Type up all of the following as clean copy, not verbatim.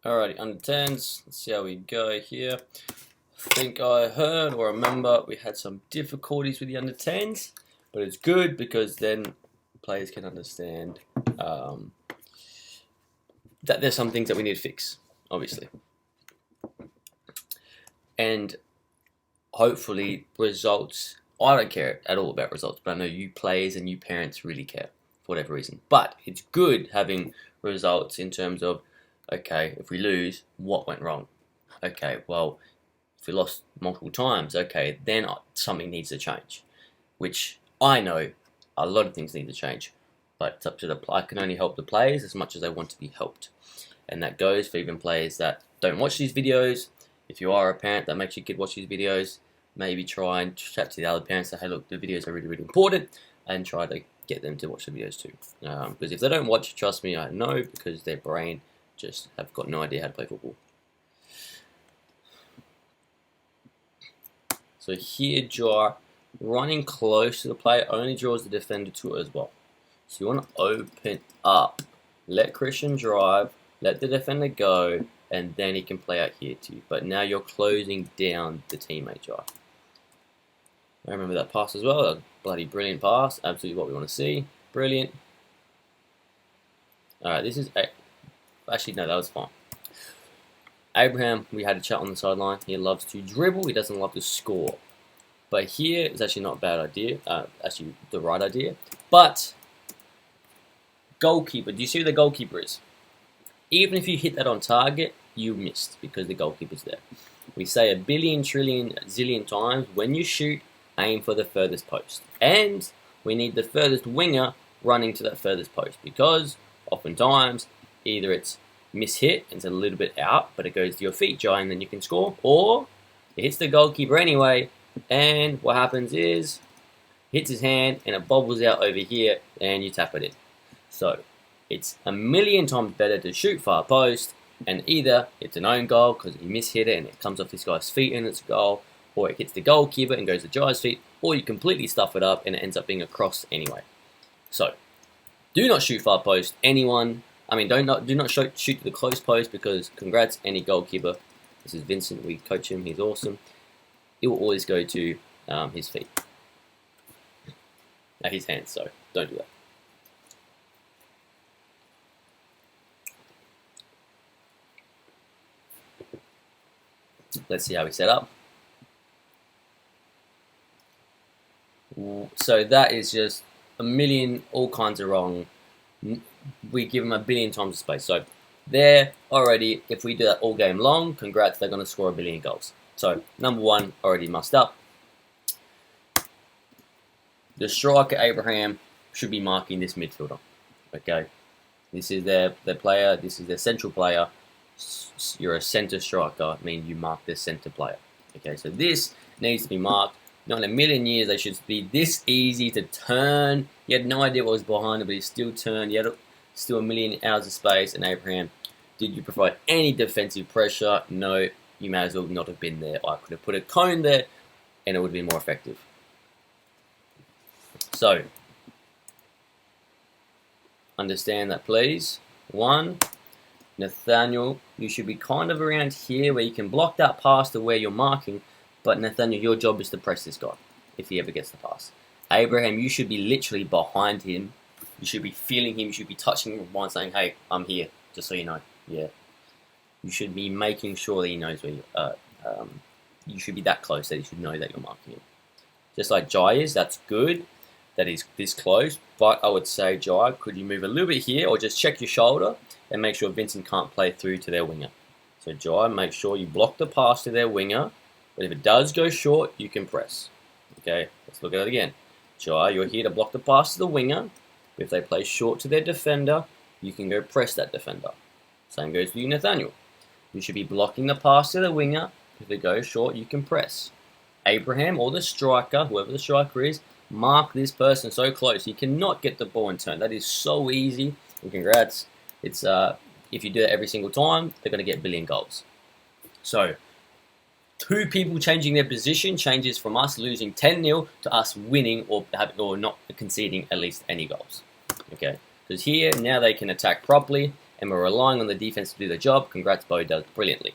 Alrighty, under 10s. Let's see how we go here. I think I heard or remember we had some difficulties with the under 10s, but it's good because then players can understand that there's some things that we need to fix, obviously. And hopefully results, I don't care at all about results, but I know you players and you parents really care for whatever reason. But it's good having results in terms of, okay, if we lose, what went wrong? Okay, well, if we lost multiple times, okay, then something needs to change. Which I know a lot of things need to change, but it's up to I can only help the players as much as they want to be helped. And that goes for even players that don't watch these videos. If you are a parent that makes your kid watch these videos, maybe try and chat to the other parents, say, hey, look, the videos are really, really important, and try to get them to watch the videos too. Because if they don't watch, trust me, I know, because their brain just have got no idea how to play football. So here, Jar, running close to the player only draws the defender to it as well. So you want to open up, let Christian drive, let the defender go, and then he can play out here too. But now you're closing down the teammate, Jar. I remember that pass as well. A bloody brilliant pass. Absolutely what we want to see. Brilliant. Alright, this is... Actually, no, that was fine. Abraham, we had a chat on the sideline. He loves to dribble. He doesn't love to score. But here is actually not a bad idea. Actually, the right idea. But, goalkeeper. Do you see who the goalkeeper is? Even if you hit that on target, you missed because the goalkeeper's there. We say a billion, trillion, zillion times, when you shoot, aim for the furthest post. And we need the furthest winger running to that furthest post because oftentimes either it's mishit and it's a little bit out, but it goes to your feet, Jai, and then you can score, or it hits the goalkeeper anyway, and what happens is hits his hand and it bobbles out over here and you tap it in. So it's a million times better to shoot far post, and either it's an own goal because he mishit it and it comes off this guy's feet and it's a goal, or it hits the goalkeeper and goes to Jai's feet, or you completely stuff it up and it ends up being a cross anyway. So do not shoot far post. Anyone, I mean, do not shoot to the close post because congrats, any goalkeeper. This is Vincent. We coach him. He's awesome. It will always go to his feet, his hands. So don't do that. Let's see how we set up. So that is just a million, all kinds of wrong. We give them a billion times the space. So there already, if we do that all game long, congrats, they're going to score a billion goals. So number one, already mussed up. The striker, Abraham, should be marking this midfielder. Okay, this is their player, this is their central player. You're a center striker, meaning you mark the center player. Okay, so this needs to be marked. Not in a million years they should be this easy to turn. You had no idea what was behind it, but he still turned. You had still a million hours of space. And Abraham, did you provide any defensive pressure? No, you may as well not have been there. I could have put a cone there and it would have been more effective. So, understand that please. One, Nathaniel, you should be kind of around here where you can block that pass to where you're marking. But Nathaniel, your job is to press this guy if he ever gets the pass. Abraham, you should be literally behind him. You should be feeling him. You should be touching him while saying, hey, I'm here, just so you know. Yeah. You should be making sure that he knows where you are. You should be that close that he should know that you're marking him. Just like Jai is, that's good that he's this close. But I would say, Jai, could you move a little bit here or just check your shoulder and make sure Vincent can't play through to their winger. So Jai, make sure you block the pass to their winger. But if it does go short, you can press. Okay, let's look at it again. Jai, you're here to block the pass to the winger. If they play short to their defender, you can go press that defender. Same goes for you, Nathaniel. You should be blocking the pass to the winger. If it goes short, you can press. Abraham or the striker, whoever the striker is, mark this person so close. He cannot get the ball in turn. That is so easy. And congrats. It's if you do that every single time, they're going to get a billion goals. So, two people changing their position changes from us losing 10-0 to us winning or not conceding at least any goals. Okay, because here now they can attack properly and we're relying on the defense to do the job. Congrats, Bo does brilliantly.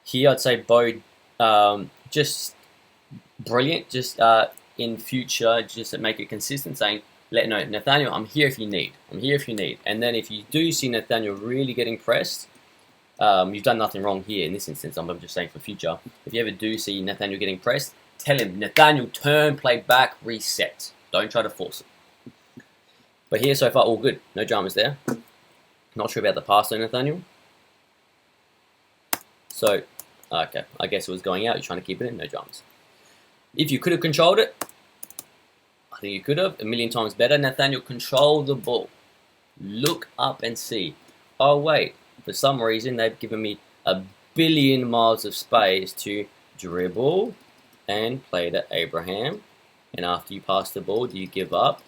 Here, I'd say Bo, just brilliant. Just in future, just to make it consistent, saying, let know, Nathaniel, I'm here if you need. I'm here if you need. And then if you do see Nathaniel really getting pressed, you've done nothing wrong here in this instance. I'm just saying for future. If you ever do see Nathaniel getting pressed, tell him, Nathaniel, turn, play back, reset. Don't try to force it. But here so far, all good. No dramas there. Not sure about the pass though, Nathaniel. So, okay, I guess it was going out. You're trying to keep it in, no dramas. If you could have controlled it, I think you could have. A million times better. Nathaniel, control the ball. Look up and see. Oh, wait. For some reason, they've given me a billion miles of space to dribble and play to Abraham. And after you pass the ball, do you give up?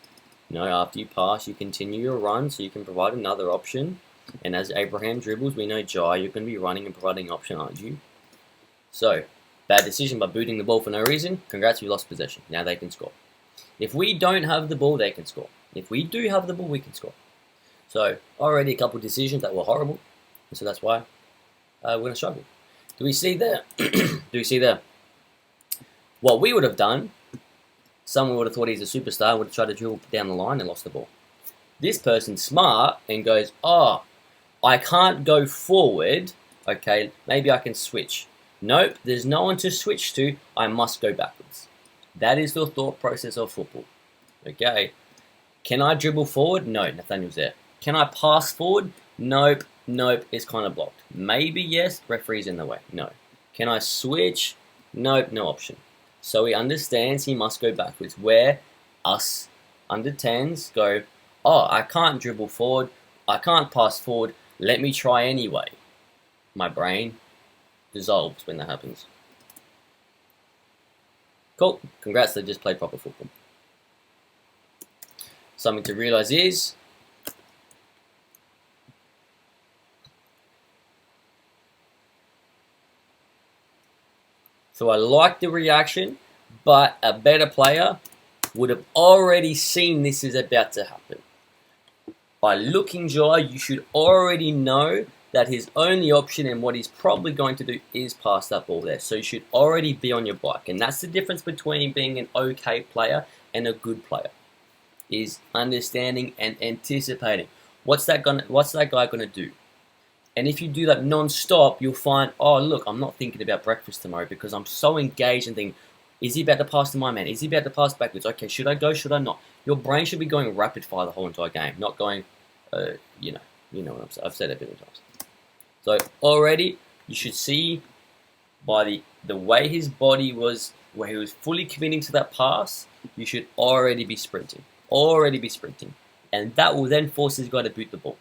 No, after you pass, you continue your run so you can provide another option. And as Abraham dribbles, we know, Jai, you're going to be running and providing an option, aren't you? So, bad decision by booting the ball for no reason. Congrats, we lost possession. Now they can score. If we don't have the ball, they can score. If we do have the ball, we can score. So, already a couple of decisions that were horrible. So that's why we're going to struggle. Do we see there? Do we see there? What we would have done, someone would have thought he's a superstar, would have tried to dribble down the line and lost the ball. This person's smart and goes, oh, I can't go forward. Okay, maybe I can switch. Nope, there's no one to switch to. I must go backwards. That is the thought process of football. Okay. Can I dribble forward? No, Nathaniel's there. Can I pass forward? Nope, nope, it's kind of blocked. Maybe yes, referee's in the way. No. Can I switch? Nope, no option. So he understands he must go backwards. Where us under 10s go, oh, I can't dribble forward. I can't pass forward. Let me try anyway. My brain dissolves when that happens. Cool. Congrats, they just played proper football. Something to realize is, so I like the reaction, but a better player would have already seen this is about to happen. By looking Jai, you should already know that his only option and what he's probably going to do is pass that ball there. So you should already be on your bike. And that's the difference between being an okay player and a good player, is understanding and anticipating. What's that guy gonna do? And if you do that non-stop, you'll find, oh, look, I'm not thinking about breakfast tomorrow because I'm so engaged and thinking, is he about to pass to my man? Is he about to pass backwards? Okay, should I go? Should I not? Your brain should be going rapid fire the whole entire game, not going, you know what I'm saying. I've said it a billion times. So already, you should see by the way his body was, where he was fully committing to that pass, you should already be sprinting. Already be sprinting. And that will then force this guy to boot the ball.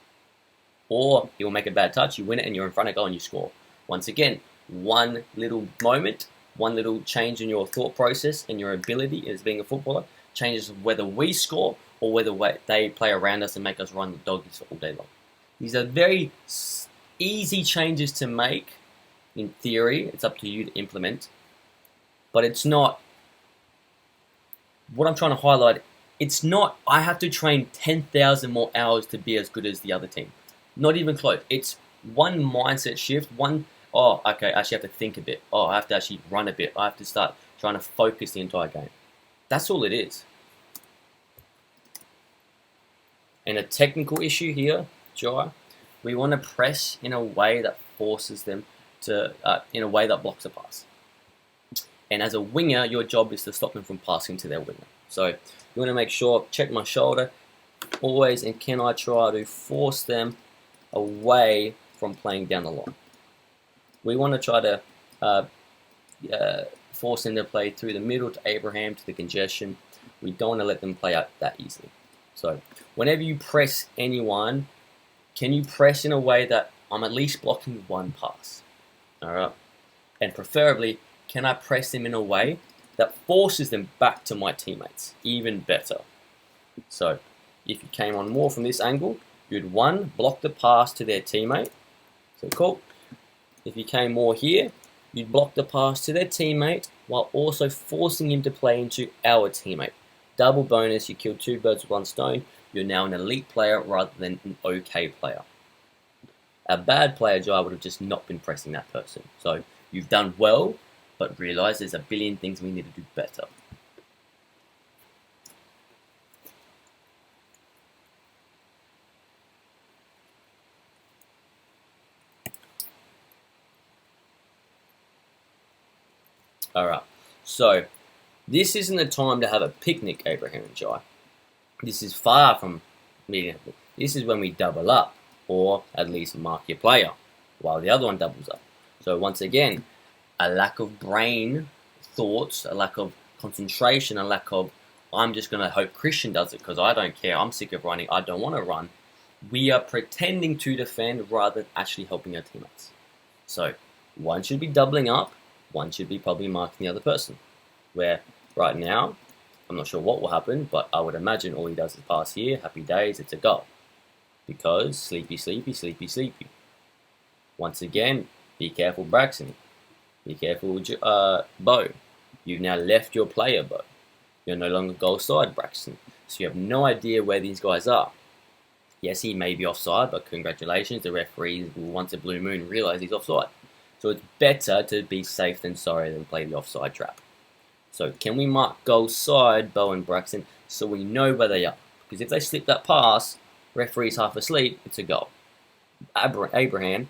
Or he will make a bad touch, you win it, and you're in front of goal and you score. Once again, one little moment, one little change in your thought process and your ability as being a footballer changes whether we score or whether they play around us and make us run the doggies all day long. These are very easy changes to make in theory. It's up to you to implement. But it's not, what I'm trying to highlight, it's not, I have to train 10,000 more hours to be as good as the other team. Not even close. It's one mindset shift, oh, okay, I actually have to think a bit. Oh, I have to actually run a bit. I have to start trying to focus the entire game. That's all it is. And a technical issue here, Jai, we want to press in a way that forces them to, in a way that blocks a pass. And as a winger, your job is to stop them from passing to their winger. So you want to make sure, check my shoulder always, and can I try to force them away from playing down the line. We want to try to force them to play through the middle to Abraham, to the congestion. We don't want to let them play out that easily. So whenever you press anyone, can you press in a way that I'm at least blocking one pass? Alright. And preferably, can I press them in a way that forces them back to my teammates? Even better. So if you came on more from this angle, you'd one, block the pass to their teammate. So cool. If you came more here, you'd block the pass to their teammate while also forcing him to play into our teammate. Double bonus, you kill two birds with one stone. you're now an elite player rather than an okay player. A bad player, Jai, would have just not been pressing that person. So you've done well, but realise there's a billion things we need to do better. Alright, so this isn't the time to have a picnic, Abraham and Jai. This is far from meeting. This is when we double up, or at least mark your player, while the other one doubles up. So once again, a lack of brain thoughts, a lack of concentration, a lack of, I'm just going to hope Christian does it because I don't care, I'm sick of running, I don't want to run. We are pretending to defend rather than actually helping our teammates. So one should be doubling up, one should be probably marking the other person. Where right now, I'm not sure what will happen, but I would imagine all he does is pass here, happy days, it's a goal. Because sleepy, sleepy, sleepy, sleepy. Once again, be careful Braxton. Be careful Bo. You've now left your player, Bo. You're no longer goal side Braxton. So you have no idea where these guys are. Yes, he may be offside, but congratulations, the referees will once a blue moon realise he's offside. So it's better to be safe than sorry than play the offside trap. So can we mark goal side, Bo and Braxton, so we know where they are? Because if they slip that pass, referee's half asleep, it's a goal. Abraham,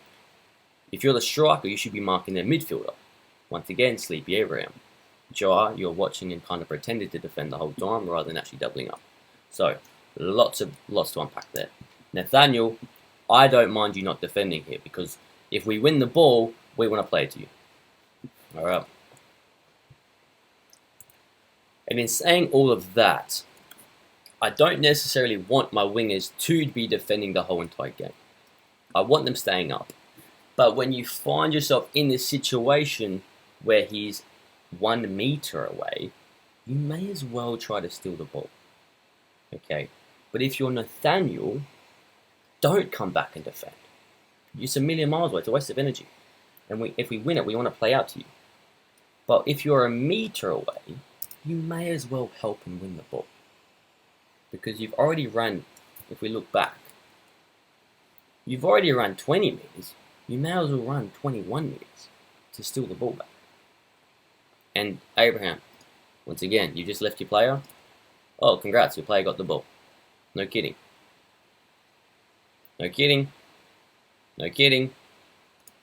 if you're the striker, you should be marking their midfielder. Once again, sleepy Abraham. Jai, you're watching and kind of pretended to defend the whole time rather than actually doubling up. So lots to unpack there. Nathaniel, I don't mind you not defending here because if we win the ball, we want to play it to you. All right. And in saying all of that, I don't necessarily want my wingers to be defending the whole entire game. I want them staying up. But when you find yourself in this situation where he's 1 meter away, you may as well try to steal the ball. Okay? But if you're Nathaniel, don't come back and defend. It's a million miles away. It's a waste of energy. And if we win it, we want to play out to you. But if you're 1 meter away, you may as well help and win the ball. Because you've already run, if we look back, you've already run 20 meters. You may as well run 21 meters to steal the ball back. And Abraham, once again, you just left your player. Oh, congrats, your player got the ball. No kidding. No kidding. No kidding.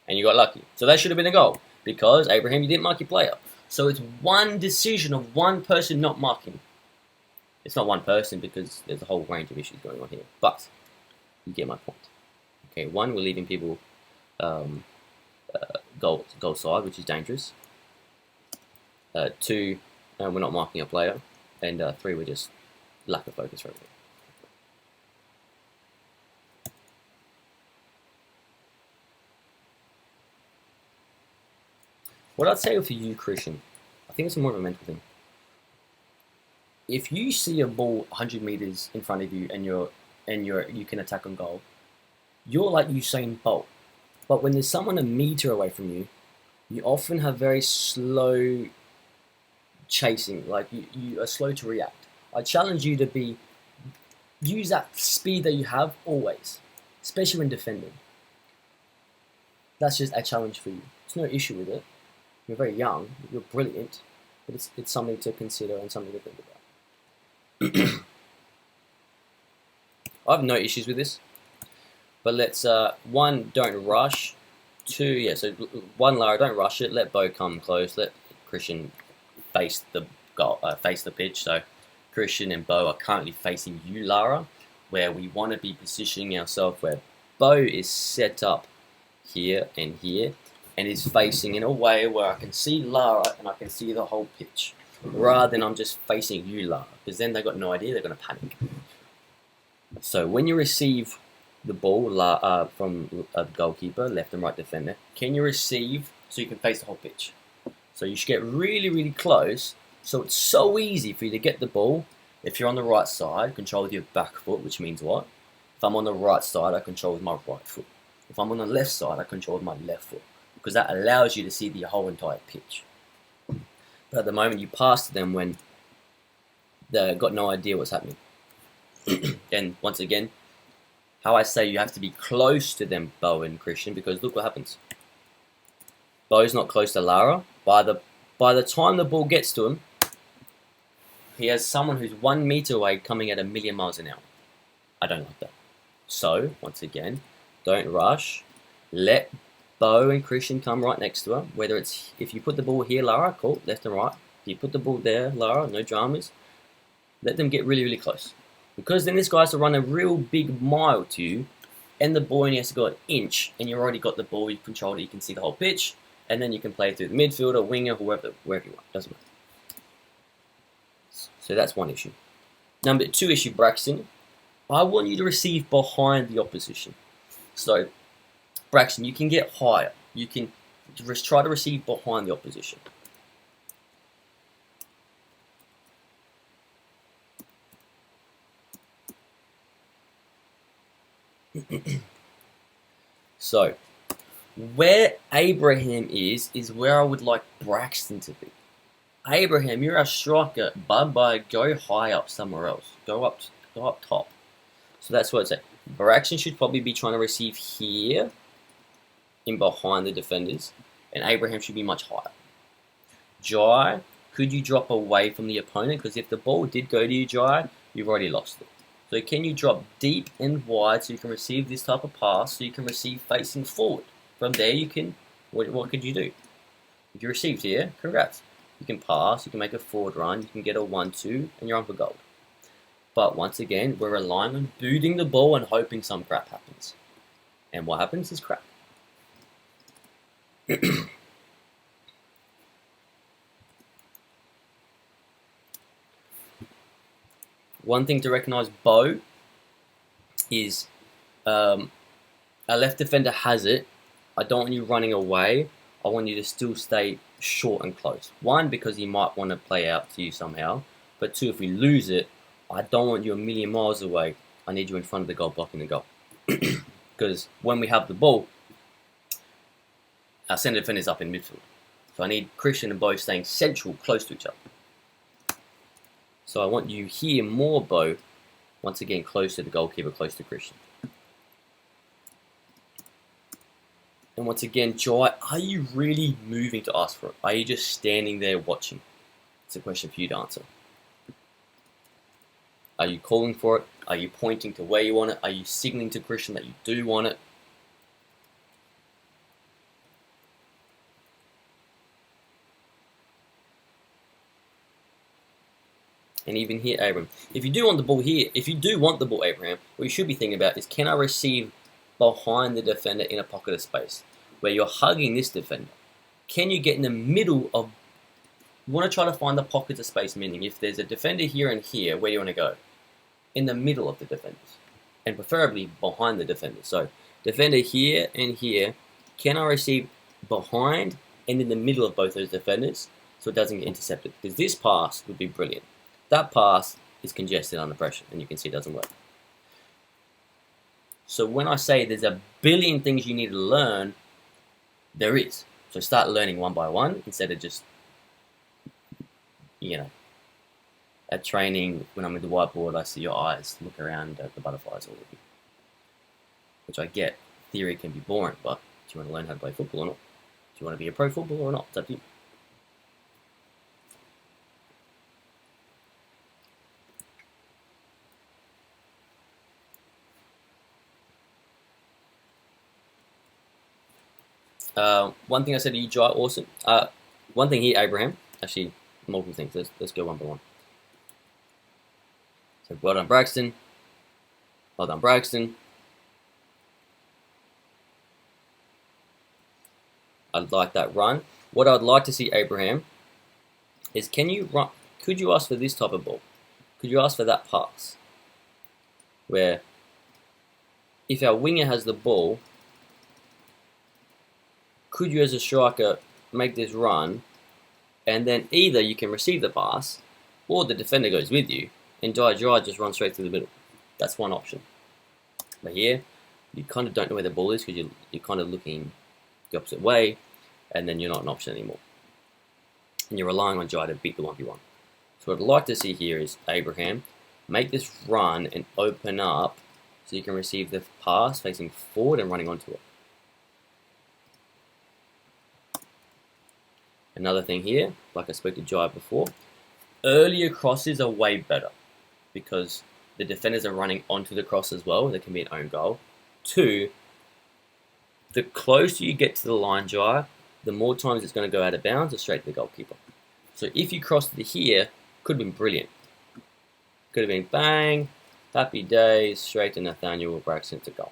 And you got lucky. So that should have been a goal. Because, Abraham, you didn't mark your player. So it's one decision of one person not marking. It's not one person because there's a whole range of issues going on here. But, you get my point. Okay, one, we're leaving people goal side, which is dangerous. Two, we're not marking a player. And three, we're just lack of focus right now. What I'd say for you, Christian, I think it's more of a mental thing. If you see a ball 100 meters in front of you and you can attack on goal, you're like Usain Bolt. But when there's someone 1 meter away from you, you often have very slow chasing. Like you are slow to react. I challenge you to use that speed that you have always, especially when defending. That's just a challenge for you. There's no issue with it. You're very young, you're brilliant, but it's something to consider and something to think about. I have no issues with this, but let's, one, don't rush, two, yeah, so one, Lara, don't rush it, let Bo come close, let Christian face the goal, face the pitch, so Christian and Bo are currently facing you, Lara, where we want to be positioning ourselves where Bo is set up here and here, and is facing in a way where I can see Lara and I can see the whole pitch, rather than I'm just facing you, Lara, because then they've got no idea, they're going to panic. So when you receive the ball from a goalkeeper, left and right defender, can you receive so you can face the whole pitch? So you should get really, really close, so it's so easy for you to get the ball. If you're on the right side, control with your back foot, which means what? If I'm on the right side, I control with my right foot. If I'm on the left side, I control with my left foot. Because that allows you to see the whole entire pitch. But at the moment, you pass to them when they've got no idea what's happening. And once again, how I say you have to be close to them, Bo and Christian, because look what happens. Bo's not close to Lara. By the time the ball gets to him, he has someone who's 1 meter away coming at 1,000,000 miles an hour. I don't like that. So, once again, don't rush. Let Bo and Christian come right next to her. Whether it's, if you put the ball here, Lara, cool, left and right. If you put the ball there, Lara, no dramas. Let them get really, really close. Because then this guy has to run a real big mile to you, and the ball only has to go an inch, and you've already got the ball, you've controlled it, you can see the whole pitch, and then you can play through the midfielder, winger, wherever you want, doesn't matter. So that's one issue. Number 2 issue, Braxton, I want you to receive behind the opposition. So, Braxton, you can get higher. You can just try to receive behind the opposition. So, where Abraham is where I would like Braxton to be. Abraham, you're a striker, bud, go high up somewhere else. Go up top. So that's what I'd say. Braxton should probably be trying to receive here, in behind the defenders, and Abraham should be much higher. Jai, could you drop away from the opponent? Because if the ball did go to you, Jai, you've already lost it. So can you drop deep and wide so you can receive this type of pass, so you can receive facing forward? From there you can, what could you do? If you received here, congrats. You can pass, you can make a forward run, you can get a 1-2, and you're on for gold. But once again, we're relying on booting the ball and hoping some crap happens. And what happens is crap. One thing to recognise, Bo, is a left defender has it. I don't want you running away. I want you to still stay short and close. 1, because he might want to play out to you somehow. But 2, if we lose it, I don't want you 1,000,000 miles away. I need you in front of the goal, blocking the goal. Because when we have the ball, our centre defender's up in midfield. So I need Christian and Bo staying central, close to each other. So I want you here more, Bo, once again, close to the goalkeeper, close to Christian. And once again, Jai, are you really moving to ask for it? Are you just standing there watching? It's a question for you to answer. Are you calling for it? Are you pointing to where you want it? Are you signaling to Christian that you do want it? And even here, Abraham. If you do want the ball here, Abraham, what you should be thinking about is, can I receive behind the defender in a pocket of space where you're hugging this defender? Can you get in the middle of... You want to try to find the pockets of space, meaning if there's a defender here and here, where do you want to go? In the middle of the defenders. And preferably behind the defenders. So, defender here and here. Can I receive behind and in the middle of both those defenders so it doesn't get intercepted? Because this pass would be brilliant. That pass is congested under pressure, and you can see it doesn't work. So when I say there's a billion things you need to learn, there is. So start learning one by one instead of just, at training, when I'm with the whiteboard, I see your eyes look around at the butterflies all of you. Which I get. Theory can be boring, but do you want to learn how to play football or not? Do you want to be a pro footballer or not? It's up to you. One thing I said to you, Jai, awesome. One thing here, Abraham. Actually, multiple things. Let's go one by one. So, well done, Braxton. Well done, Braxton. I'd like that run. What I'd like to see, Abraham, is can you run? Could you ask for this type of ball? Could you ask for that pass? Where, if our winger has the ball, could you as a striker make this run, and then either you can receive the pass, or the defender goes with you, and Jai just runs straight through the middle. That's one option. But here, you kind of don't know where the ball is because you're kind of looking the opposite way, and then you're not an option anymore. And you're relying on Jai to beat the 1v1. So what I'd like to see here is Abraham, Make this run and open up so you can receive the pass facing forward and running onto it. Another thing here, like I spoke to Jai before, earlier crosses are way better because the defenders are running onto the cross as well. There can be an own goal. 2, the closer you get to the line, Jai, the more times it's going to go out of bounds or straight to the goalkeeper. So if you crossed it here, could have been brilliant. Could have been bang, happy days, straight to Nathaniel or Braxton to goal.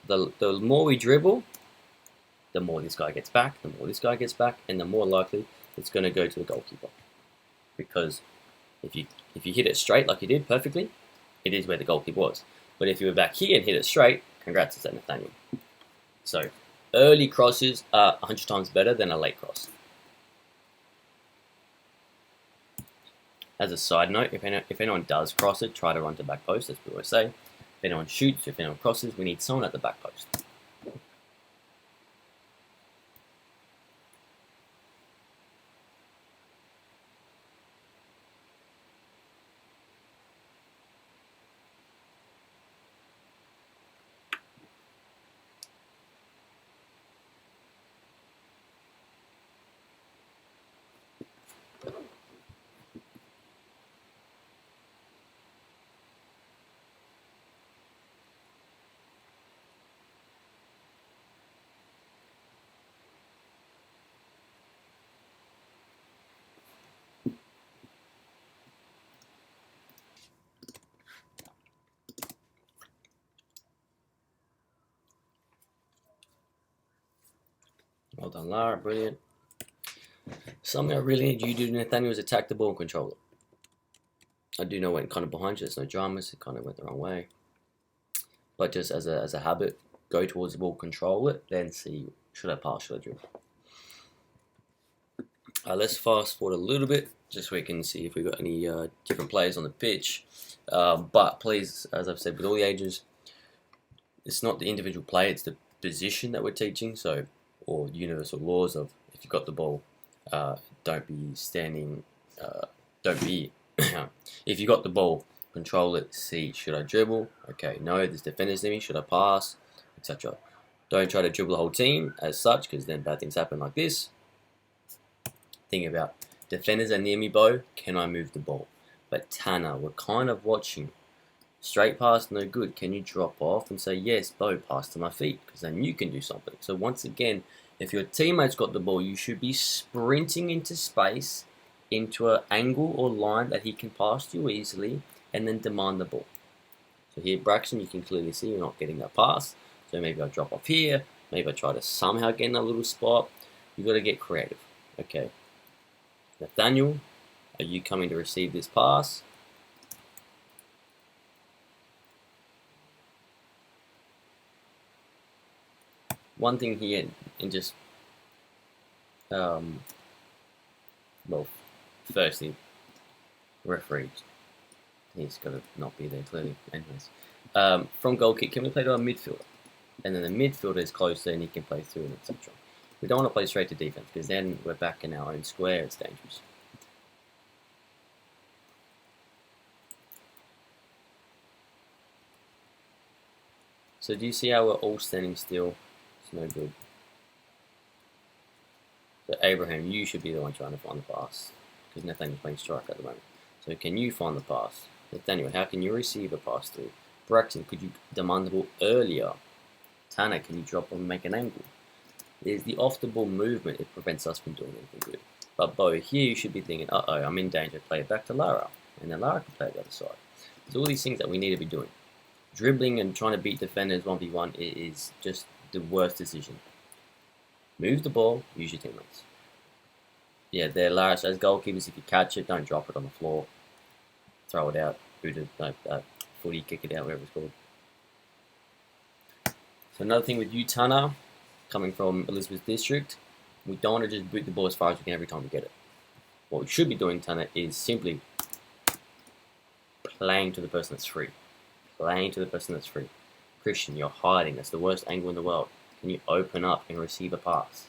The more we dribble, the more this guy gets back, the more this guy gets back, and the more likely it's going to go to the goalkeeper. Because if you hit it straight like you did perfectly, it is where the goalkeeper was. But if you were back here and hit it straight, congrats, it's at Nathaniel. So early crosses are 100 times better than a late cross. As a side note, if anyone does cross it, try to run to back post, as we always say. If anyone shoots, if anyone crosses, we need someone at the back post. Well done, Lara, brilliant. Something I really need you to do, Nathaniel, is attack the ball and control it. I do know it went kind of behind you, there's no dramas, it kind of went the wrong way. But just as a habit, go towards the ball, control it, then see, should I pass, should I dribble? Let's fast forward a little bit, just so we can see if we've got any different players on the pitch. But please, as I've said, with all the ages, it's not the individual play, it's the position that we're teaching, so, or universal laws of, if you've got the ball, don't be standing, don't be, if you got the ball, control it, see, should I dribble? Okay, no, there's defenders near me, should I pass? Etc. Don't try to dribble the whole team as such, because then bad things happen like this. Think about, defenders are near me, Bo, can I move the ball? But Tanner, we're kind of watching. Straight pass, no good. Can you drop off and say, yes, Bo, pass to my feet? Because then you can do something. So once again, if your teammate's got the ball, you should be sprinting into space, into an angle or line that he can pass to you easily, and then demand the ball. So here, Braxton, you can clearly see you're not getting that pass. So maybe I drop off here. Maybe I try to somehow get in a little spot. You've got to get creative. Okay. Nathaniel, are you coming to receive this pass? One thing here, and just, well, firstly, referee, he's got to not be there clearly. Anyways, from goal kick, can we play to our midfielder? And then the midfielder is closer and he can play through and etc. We don't want to play straight to defense because then we're back in our own square, it's dangerous. So do you see how we're all standing still? It's no good. So Abraham, you should be the one trying to find the pass because Nathaniel's playing striker at the moment. So can you find the pass? Nathaniel, how can you receive a pass through? Braxton, could you demand the ball earlier? Tanner, can you drop and make an angle? There's the off-the-ball movement, it prevents us from doing anything good. But Bo, here you should be thinking, uh-oh, I'm in danger, play it back to Lara. And then Lara can play the other side. There's all these things that we need to be doing. Dribbling and trying to beat defenders 1v1 is just the worst decision. Move the ball, use your teammates. Yeah, there, Lara says goalkeepers, if you catch it, don't drop it on the floor. Throw it out, boot it, footy, kick it out, whatever it's called. So another thing with U10, coming from Elizabeth District, we don't want to just boot the ball as far as we can every time we get it. What we should be doing, Tanner, is simply playing to the person that's free. Playing to the person that's free. Christian, you're hiding. That's the worst angle in the world. Can you open up and receive a pass?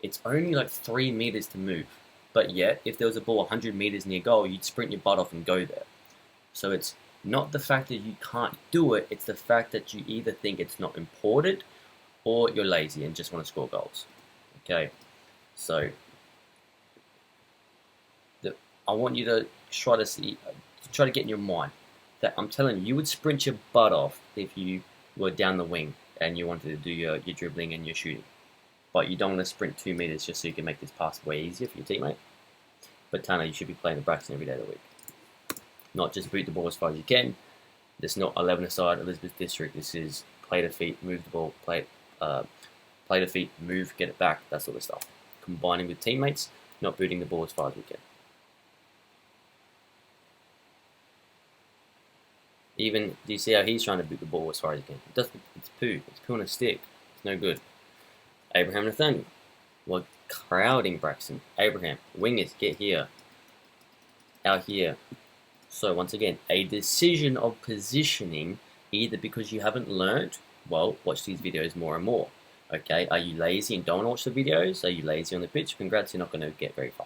It's only like 3 meters to move. But yet, if there was a ball 100 meters near goal, you'd sprint your butt off and go there. So it's not the fact that you can't do it, it's the fact that you either think it's not important or you're lazy and just want to score goals. Okay, so I want you to try to get in your mind that I'm telling you, you would sprint your butt off if you were down the wing and you wanted to do your dribbling and your shooting. But you don't want to sprint 2 meters just so you can make this pass way easier for your teammate. But Tanner, you should be playing the Braxton every day of the week. Not just boot the ball as far as you can. This is not 11 aside, Elizabeth District. This is play to feet, move the ball, play to feet, move, get it back, that sort of stuff. Combining with teammates, not booting the ball as far as we can. Even, do you see how he's trying to boot the ball as far as he can? It's poo. It's poo on a stick. It's no good. Abraham Nathaniel. We're crowding Braxton. Abraham. Wingers, get here. Out here. So once again, a decision of positioning, either because you haven't learned, well, watch these videos more and more. Okay, are you lazy and don't watch the videos? Are you lazy on the pitch? Congrats, you're not going to get very far.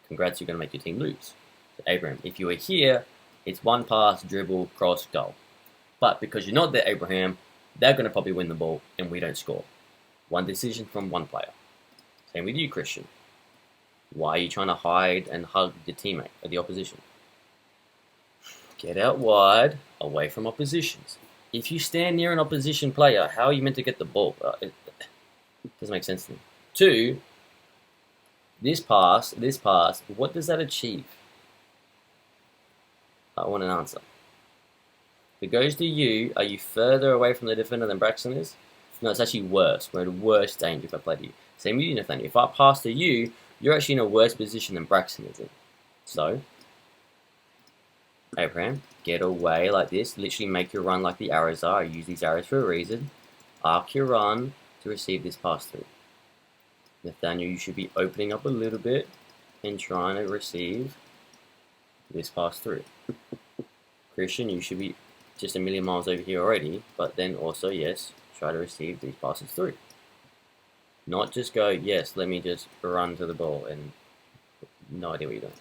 Congrats, you're going to make your team lose. So Abraham, if you are here, it's one pass, dribble, cross, goal. But because you're not there, Abraham, they're going to probably win the ball and we don't score. One decision from one player. Same with you, Christian. Why are you trying to hide and hug your teammate or the opposition? Get out wide, away from oppositions. If you stand near an opposition player, how are you meant to get the ball? It doesn't make sense to me. 2, this pass, what does that achieve? I want an answer. If it goes to you, are you further away from the defender than Braxton is? No, it's actually worse. We're in worse danger if I play to you. Same with you, Nathaniel. If I pass to you, you're actually in a worse position than Braxton is in. So, Abraham, get away like this. Literally make your run like the arrows are. I use these arrows for a reason. Arc your run to receive this pass through. Nathaniel, you should be opening up a little bit and trying to receive this pass through. Christian, you should be just a million miles over here already, but then also, yes, try to receive these passes through. Not just go, yes, let me just run to the ball and no idea what you're doing.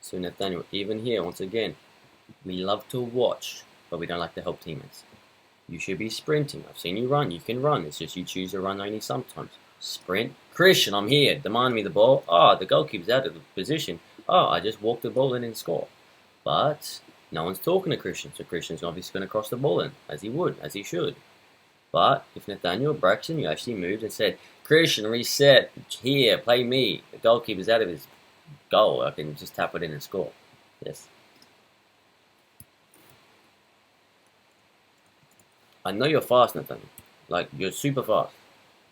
So Nathaniel, even here, once again, we love to watch, but we don't like to help teammates. You should be sprinting. I've seen you run. You can run. It's just you choose to run only sometimes. Sprint. Christian, I'm here. Demand me the ball. Oh, the goalkeeper's out of the position. Oh, I just walked the ball in and score. But no one's talking to Christian, so Christian's obviously going to cross the ball in, as he would, as he should. But if Nathaniel Braxton, you actually moved and said, Christian, reset. Here, play me. The goalkeeper's out of his goal. I can just tap it in and score. Yes. I know you're fast, Nathaniel. Like, you're super fast.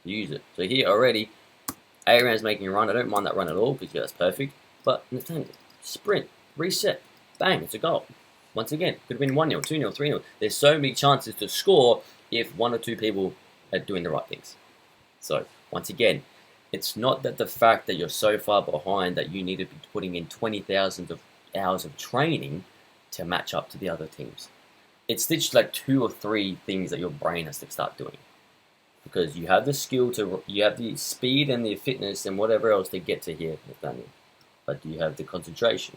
Use it. So here already, Aaron's making a run. I don't mind that run at all because yeah, that's perfect. But Nathaniel, sprint, reset, bang, it's a goal. Once again, could have been 1-0, 2-0, 3-0. There's so many chances to score if 1 or 2 people are doing the right things. So, once again, it's not that the fact that you're so far behind that you need to be putting in 20,000 hours of training to match up to the other teams. It's literally like 2 or 3 things that your brain has to start doing. Because you have the skill to, you have the speed and the fitness and whatever else to get to here, Nathaniel. But do you have the concentration?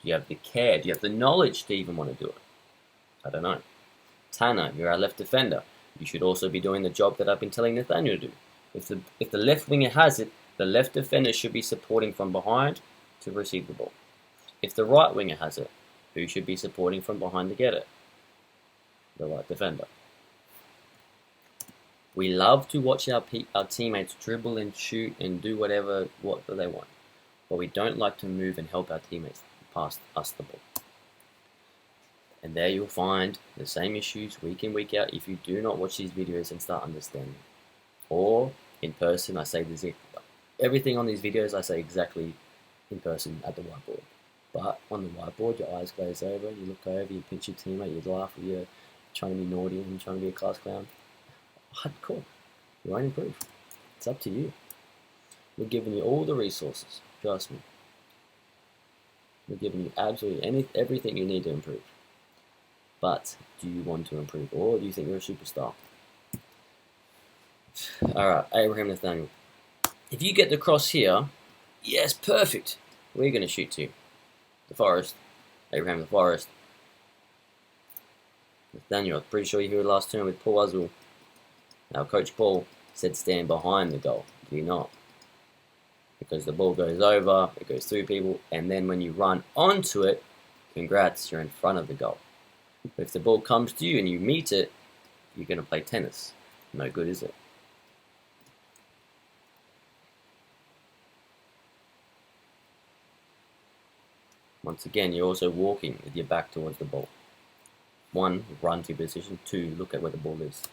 Do you have the care? Do you have the knowledge to even want to do it? I don't know. Tanner, you're our left defender. You should also be doing the job that I've been telling Nathaniel to do. If the left winger has it, the left defender should be supporting from behind to receive the ball. If the right winger has it, who should be supporting from behind to get it? The right defender. We love to watch our teammates dribble and shoot and do what they want. But we don't like to move and help our teammates pass us the ball. And there you'll find the same issues week in, week out if you do not watch these videos and start understanding. Or in person, I say this, everything on these videos I say exactly in person at the whiteboard. But on the whiteboard, your eyes glaze over, you look over, you pinch your teammate, you laugh, you're trying to be naughty and trying to be a class clown. Hardcore. You won't improve. It's up to you. We're giving you all the resources. Trust me. We're giving you absolutely everything you need to improve. But do you want to improve, or do you think you're a superstar? Alright, Abraham Nathaniel. If you get the cross here, yes, perfect. Where are you going to shoot to? The forest. Abraham the forest. Nathaniel, I'm pretty sure you heard last turn with Paul Oswald. Now, Coach Paul said stand behind the goal. Do you not? Because the ball goes over, it goes through people, and then when you run onto it, congrats, you're in front of the goal. But if the ball comes to you and you meet it, you're going to play tennis. No good, is it? Once again, you're also walking with your back towards the ball. 1, run to position. 2, look at where the ball is.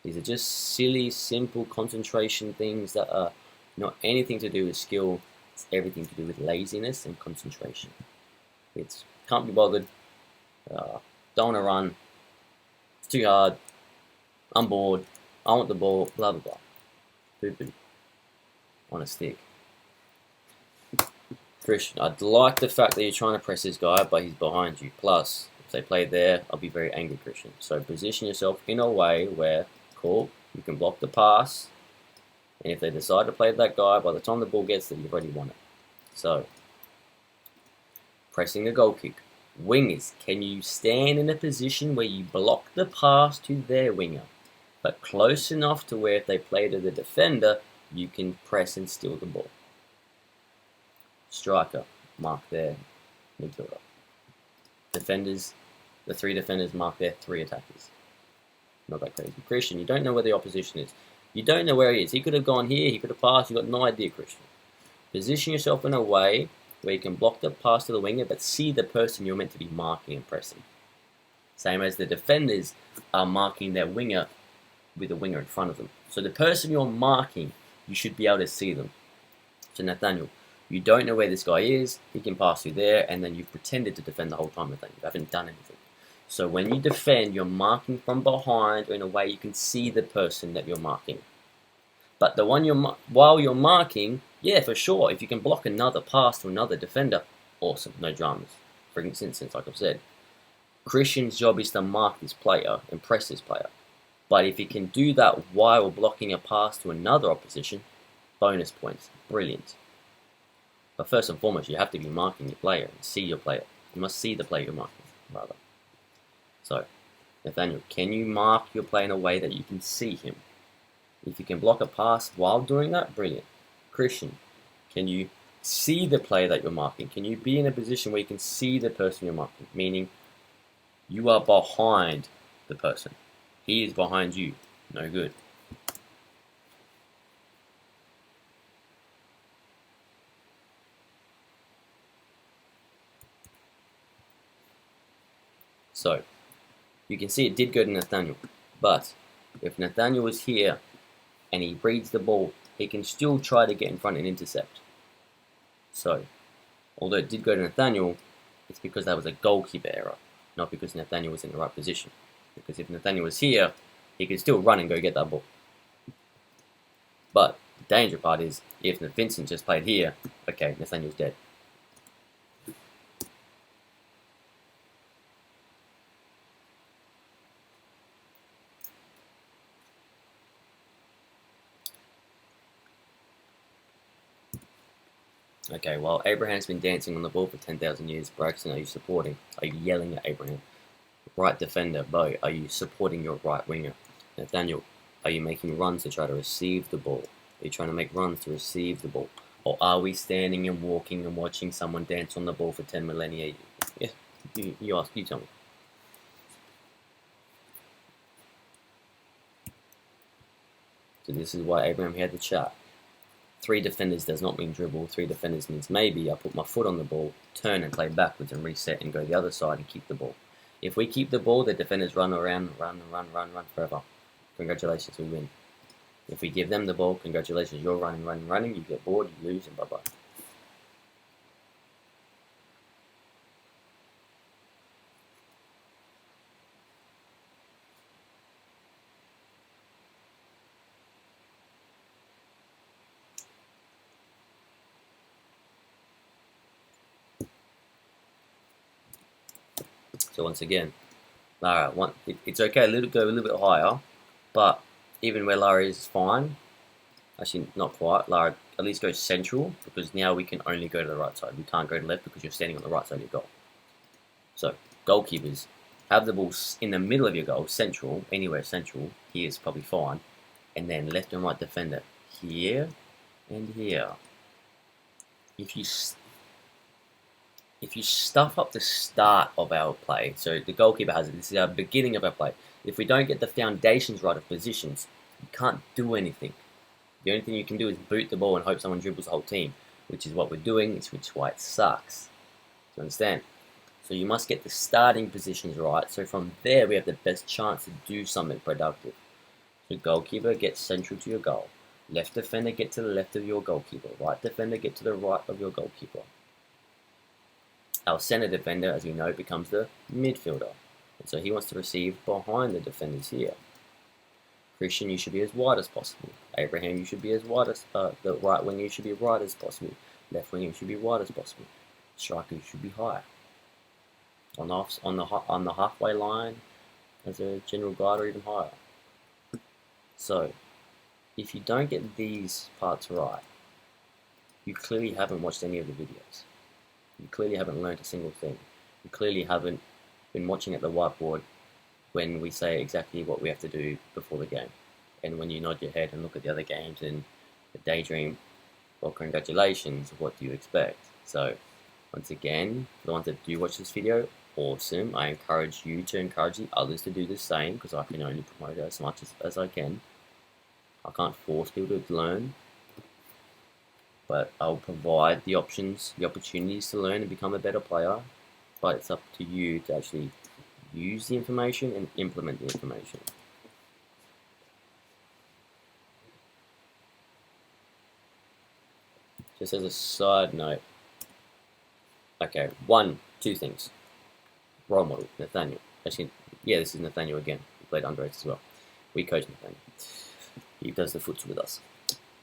These are just silly, simple concentration things that are not anything to do with skill. It's everything to do with laziness and concentration. It's can't be bothered. Don't want to run. It's too hard. I'm bored. I want the ball. Blah blah blah. Poo-poo. On a stick. Christian, I'd like the fact that you're trying to press this guy, but he's behind you. Plus, if they play there, I'll be very angry, Christian. So position yourself in a way where, cool, you can block the pass, and if they decide to play that guy, by the time the ball gets there, you've already won it. So, pressing the goal kick. Wingers, can you stand in a position where you block the pass to their winger, but close enough to where if they play to the defender, you can press and steal the ball? Striker, mark their midfielder. Defenders, the 3 defenders mark their 3 attackers. Not that crazy. Christian, you don't know where the opposition is. You don't know where he is. He could have gone here, he could have passed, you've got no idea, Christian. Position yourself in a way where you can block the pass to the winger, but see the person you're meant to be marking and pressing. Same as the defenders are marking their winger with the winger in front of them. So the person you're marking, you should be able to see them. So Nathaniel, you don't know where this guy is, he can pass you there, and then you've pretended to defend the whole time with that. You haven't done anything. So when you defend, you're marking from behind, or in a way you can see the person that you're marking. But the one while you're marking, yeah, for sure, if you can block another pass to another defender, awesome, no dramas. For instance, like I've said, Christian's job is to mark this player, impress this player. But if he can do that while blocking a pass to another opposition, bonus points, brilliant. But first and foremost, you have to be marking your player and see your player. You must see the player you're marking, rather. So, Nathaniel, can you mark your player in a way that you can see him? If you can block a pass while doing that, brilliant. Christian, can you see the player that you're marking? Can you be in a position where you can see the person you're marking? Meaning, you are behind the person. He is behind you. No good. So, you can see it did go to Nathaniel. But, if Nathaniel was here and he reads the ball, he can still try to get in front and intercept. So, although it did go to Nathaniel, it's because that was a goalkeeper error, not because Nathaniel was in the right position. Because if Nathaniel was here, he could still run and go get that ball. But the danger part is, if Vincent just played here, okay, Nathaniel's dead. Okay, well, Abraham's been dancing on the ball for 10,000 years. Braxton, are you supporting? Are you yelling at Abraham? Right defender, Bo, are you supporting your right winger? Nathaniel, are you making runs to try to receive the ball? Are you trying to make runs to receive the ball? Or are we standing and walking and watching someone dance on the ball for 10 millennia? Yeah, you ask, you tell me. So this is why Abraham had the chart. 3 defenders does not mean dribble. 3 defenders means maybe I put my foot on the ball, turn and play backwards and reset and go the other side and keep the ball. If we keep the ball, the defenders run around, run forever. Congratulations, we win. If we give them the ball, congratulations, you're running, you get bored, you lose, and bye-bye. So once again, alright, it's okay, go a little bit higher, but even where Lara is fine. Actually, not quite. Lara at least goes central, because now we can only go to the right side. We can't go to the left because you're standing on the right side of your goal. So, goalkeepers, have the ball in the middle of your goal, central, anywhere central. Here is probably fine. And then left and right defender here and here. If you stuff up the start of our play, so the goalkeeper has it, this is our beginning of our play. If we don't get the foundations right of positions, you can't do anything. The only thing you can do is boot the ball and hope someone dribbles the whole team, which is what we're doing, which is why it sucks. Do you understand? So you must get the starting positions right, so from there we have the best chance to do something productive. So goalkeeper, get central to your goal. Left defender, get to the left of your goalkeeper. Right defender, get to the right of your goalkeeper. Our center defender, as we know, becomes the midfielder. And so he wants to receive behind the defenders here. Christian, you should be as wide as possible. Abraham, you should be as wide as, the right wing, you should be wide as possible. Left wing, you should be wide as possible. Striker, you should be high. On the halfway line, as a general guide, or even higher. So, if you don't get these parts right, you clearly haven't watched any of the videos. You clearly haven't learned a single thing. You clearly haven't been watching at the whiteboard when we say exactly what we have to do before the game. And when you nod your head and look at the other games and daydream, well, congratulations, what do you expect? So, once again, for the ones that do watch this video, awesome. I encourage you to encourage the others to do the same, because I can only promote it as much as I can. I can't force people to learn, but I'll provide the options, the opportunities to learn and become a better player. But it's up to you to actually use the information and implement the information. Just as a side note, okay, two things. Role model, Nathaniel. Actually, yeah, this is Nathaniel again. He played under 8 as well. We coach Nathaniel. He does the foots with us.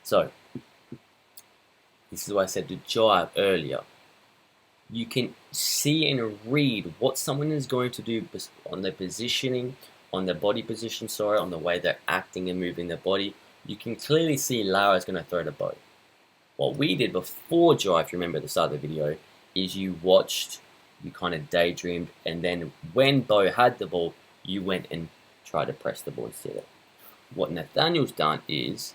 So, this is why I said to jive earlier. You can see and read what someone is going to do on their positioning, on their body position, on the way they're acting and moving their body. You can clearly see Lara's going to throw the bow. What we did before jive, if you remember at the start of the video, is you watched, you kind of daydreamed, and then when Bo had the ball, you went and tried to press the ball instead. What Nathaniel's done is,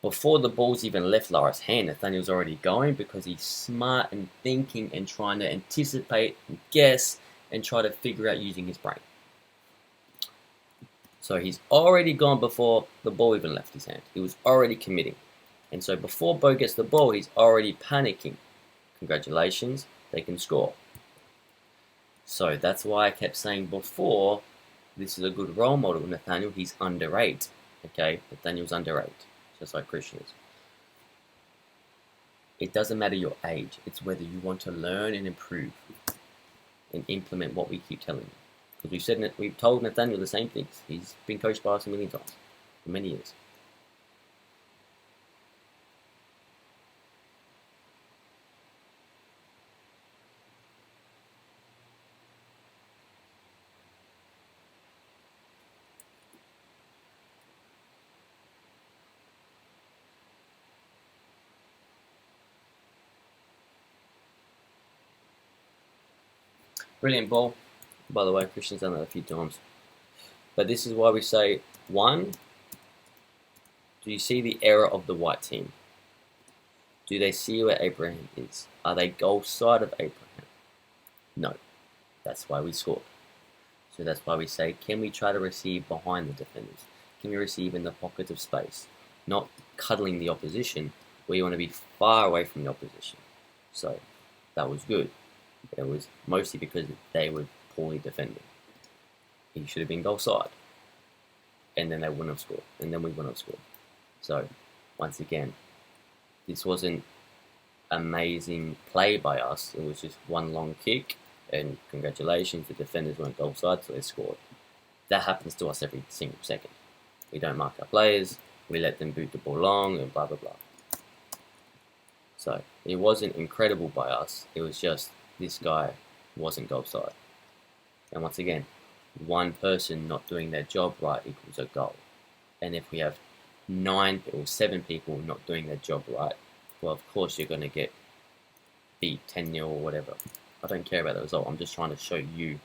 before the ball's even left Lara's hand, Nathaniel's already going, because he's smart and thinking and trying to anticipate and guess and try to figure out using his brain. So he's already gone before the ball even left his hand. He was already committing. And so before Bo gets the ball, he's already panicking. Congratulations, they can score. So that's why I kept saying before, this is a good role model. Nathaniel, he's under 8. Okay, Nathaniel's under 8. Just like Christian is. It doesn't matter your age. It's whether you want to learn and improve and implement what we keep telling you. Because we've told Nathaniel the same things. He's been coached by us a million times for many years. Brilliant ball. By the way, Christian's done that a few times. But this is why we say, 1, do you see the error of the white team? Do they see where Abraham is? Are they goal side of Abraham? No. That's why we scored. So that's why we say, can we try to receive behind the defenders? Can we receive in the pockets of space? Not cuddling the opposition, where you want to be far away from the opposition. So that was good. It was mostly because they were poorly defending. He should have been goal side. And then they wouldn't have scored. And then we wouldn't have scored. So, once again, this wasn't amazing play by us. It was just one long kick. And congratulations, the defenders weren't goal side, so they scored. That happens to us every single second. We don't mark our players. We let them boot the ball long and blah, blah, blah. So, it wasn't incredible by us. It was just, this guy wasn't goal side. And once again, one person not doing their job right equals a goal. And if we have 9 or 7 people not doing their job right, well, of course you're going to get beat 10-0 or whatever. I don't care about the result. I'm just trying to show you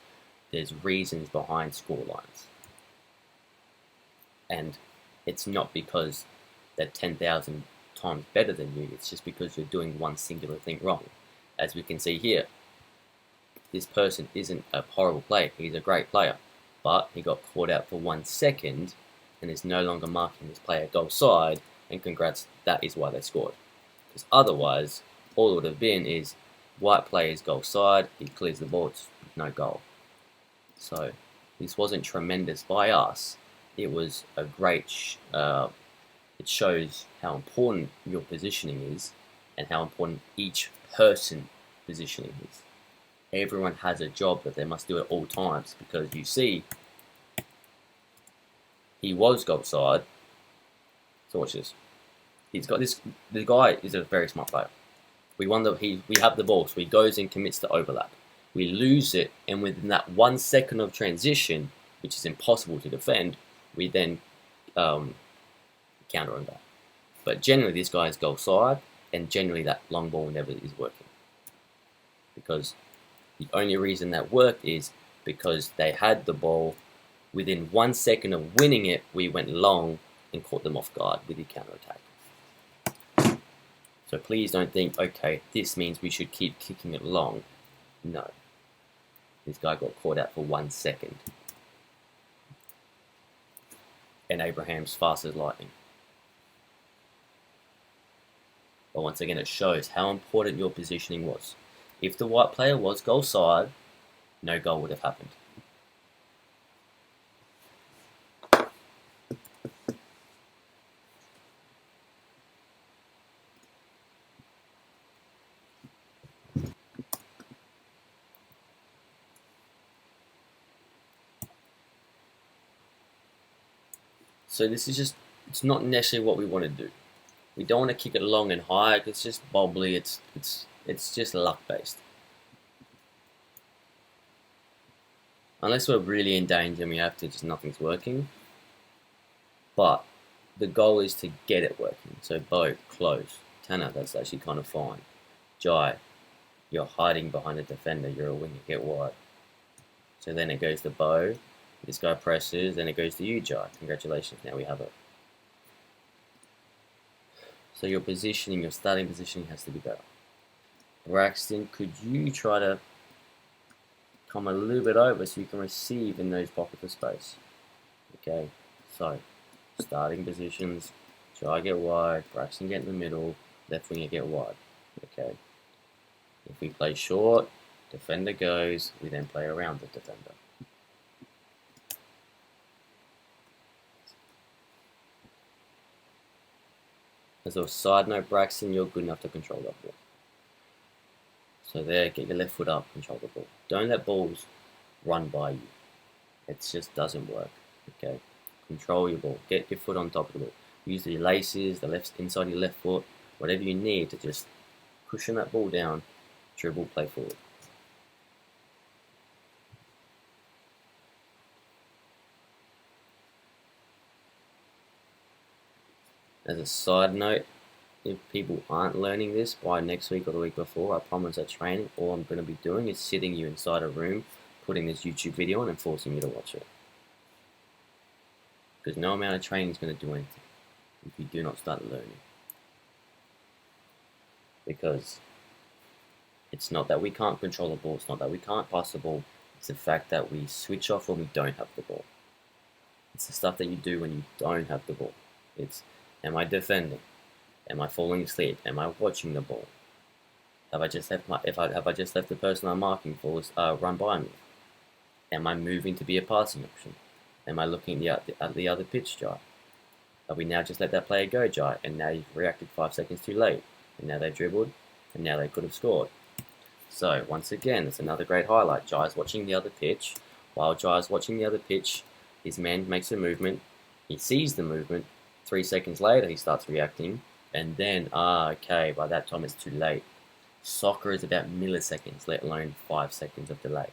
there's reasons behind score lines. And it's not because they're 10,000 times better than you. It's just because you're doing one singular thing wrong. As we can see here, this person isn't a horrible player. He's a great player. But he got caught out for 1 second and is no longer marking this player goal side. And congrats, that is why they scored. Because otherwise, all it would have been is white player's goal side, he clears the ball, it's no goal. So this wasn't tremendous by us. It was a great, it shows how important your positioning is and how important each person positioning is. Everyone has a job that they must do at all times, because you see, he was goal side. So watch this. He's got this. The guy is a very smart player. We have the ball, so he goes and commits the overlap. We lose it, and within that 1 second of transition, which is impossible to defend, we then counter on that. But generally, this guy is goal side, and generally that long ball never is working. Because the only reason that worked is because they had the ball. Within 1 second of winning it, we went long and caught them off guard with the counter attack. So please don't think, okay, this means we should keep kicking it long. No. This guy got caught out for 1 second. And Abraham's fast as lightning. But once again, it shows how important your positioning was. If the white player was goal side, no goal would have happened. So this is just, it's not necessarily what we want to do. We don't want to kick it long and high, it's just bobbly, it's just luck based. Unless we're really in danger and we have to, just nothing's working. But the goal is to get it working. So Bo, close. Tanner, that's actually kind of fine. Jai, you're hiding behind a defender, you're a winger, get wide. So then it goes to Bo. This guy presses, then it goes to you, Jai. Congratulations, now we have it. So your positioning, your starting positioning has to be better. Braxton, could you try to come a little bit over so you can receive in those pockets of space? Okay, so starting positions, Jai get wide, Braxton get in the middle, left winger get wide. Okay. If we play short, defender goes, we then play around the defender. As a side note, Braxton, you're good enough to control that ball. So there, get your left foot up, control the ball. Don't let balls run by you. It just doesn't work. Okay, control your ball. Get your foot on top of the ball. Use the laces, the left inside your left foot, whatever you need to just cushion that ball down, dribble, play forward. As a side note, if people aren't learning this by next week or the week before, I promise at training, all I'm going to be doing is sitting you inside a room, putting this YouTube video on and forcing you to watch it. Because no amount of training is going to do anything if you do not start learning. Because it's not that we can't control the ball, it's not that we can't pass the ball, it's the fact that we switch off when we don't have the ball. It's the stuff that you do when you don't have the ball. It's, am I defending? Am I falling asleep? Am I watching the ball? Have I just left the person I'm marking for run by me? Am I moving to be a passing option? Am I looking at the other pitch, Jai? Have we now just let that player go, Jai? And now you've reacted 5 seconds too late. And now they dribbled, and now they could have scored. So once again, it's another great highlight. Jai's watching the other pitch. While Jai's watching the other pitch, his man makes a movement. He sees the movement. 3 seconds later, he starts reacting. And then, okay, by that time it's too late. Soccer is about milliseconds, let alone 5 seconds of delay.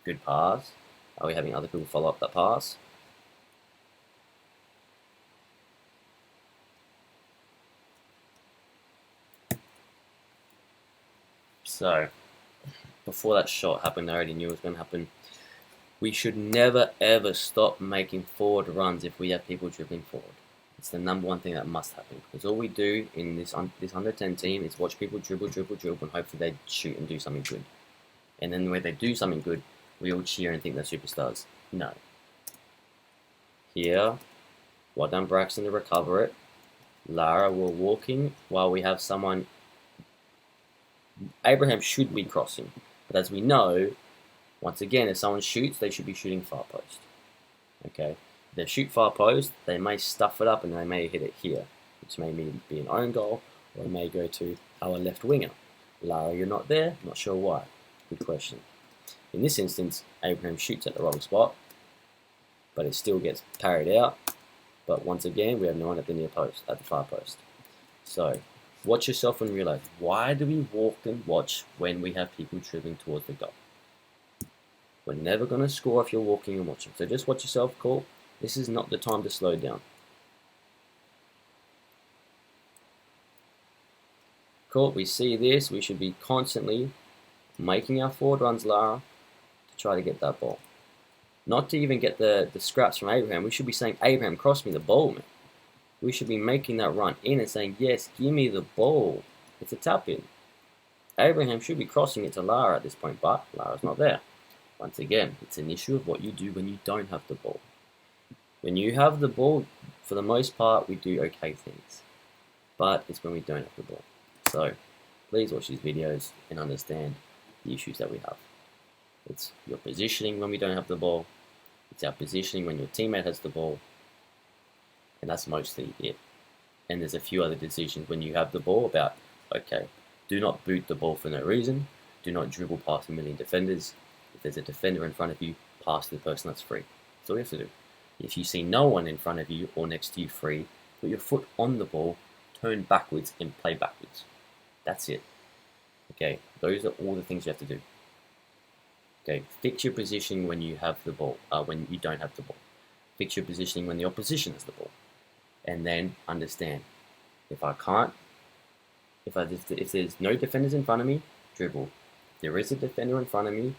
good pass? Are we having other people follow up that pass? So, before that shot happened, I already knew it was going to happen. We should never ever stop making forward runs if we have people dribbling forward. It's the #1 thing that must happen, because all we do in this under 10 team is watch people dribble, and hopefully they shoot and do something good. And then when they do something good, we all cheer and think they're superstars. No. Here, well done Braxton to recover it. Lara, we're walking while we have someone. Abraham should be crossing, but as we know, once again, if someone shoots, they should be shooting far post. Okay, if they shoot far post, they may stuff it up and they may hit it here, which may be an own goal, or it may go to our left winger. Lara, you're not there. Not sure why. Good question. In this instance, Abraham shoots at the wrong spot, but it still gets parried out. But once again, we have no one at the near post, at the far post. So, watch yourself and realize, why do we walk and watch when we have people dribbling towards the goal? We're never going to score if you're walking and watching. So just watch yourself, cool. This is not the time to slow down. Cool, we see this. We should be constantly making our forward runs, Lara, to try to get that ball. Not to even get the scraps from Abraham. We should be saying, Abraham, cross me the ball, man. We should be making that run in and saying, yes, give me the ball. It's a tap in. Abraham should be crossing it to Lara at this point, but Lara's not there. Once again, it's an issue of what you do when you don't have the ball. When you have the ball, for the most part, we do okay things. But it's when we don't have the ball. So, please watch these videos and understand the issues that we have. It's your positioning when we don't have the ball. It's our positioning when your teammate has the ball. And that's mostly it. And there's a few other decisions when you have the ball about, okay, do not boot the ball for no reason. Do not dribble past a million defenders. If there's a defender in front of you, pass to the person that's free. That's all you have to do. If you see no one in front of you or next to you free, put your foot on the ball, turn backwards and play backwards. That's it. Okay, those are all the things you have to do. Okay, fix your positioning when you have the ball, when you don't have the ball. Fix your positioning when the opposition has the ball. And then understand, if there's no defenders in front of me, dribble. If there is a defender in front of me,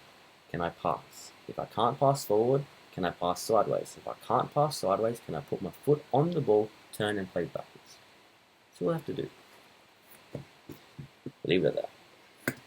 can I pass? If I can't pass forward, can I pass sideways? If I can't pass sideways, can I put my foot on the ball, turn and play backwards? That's all I have to do. Leave it at that.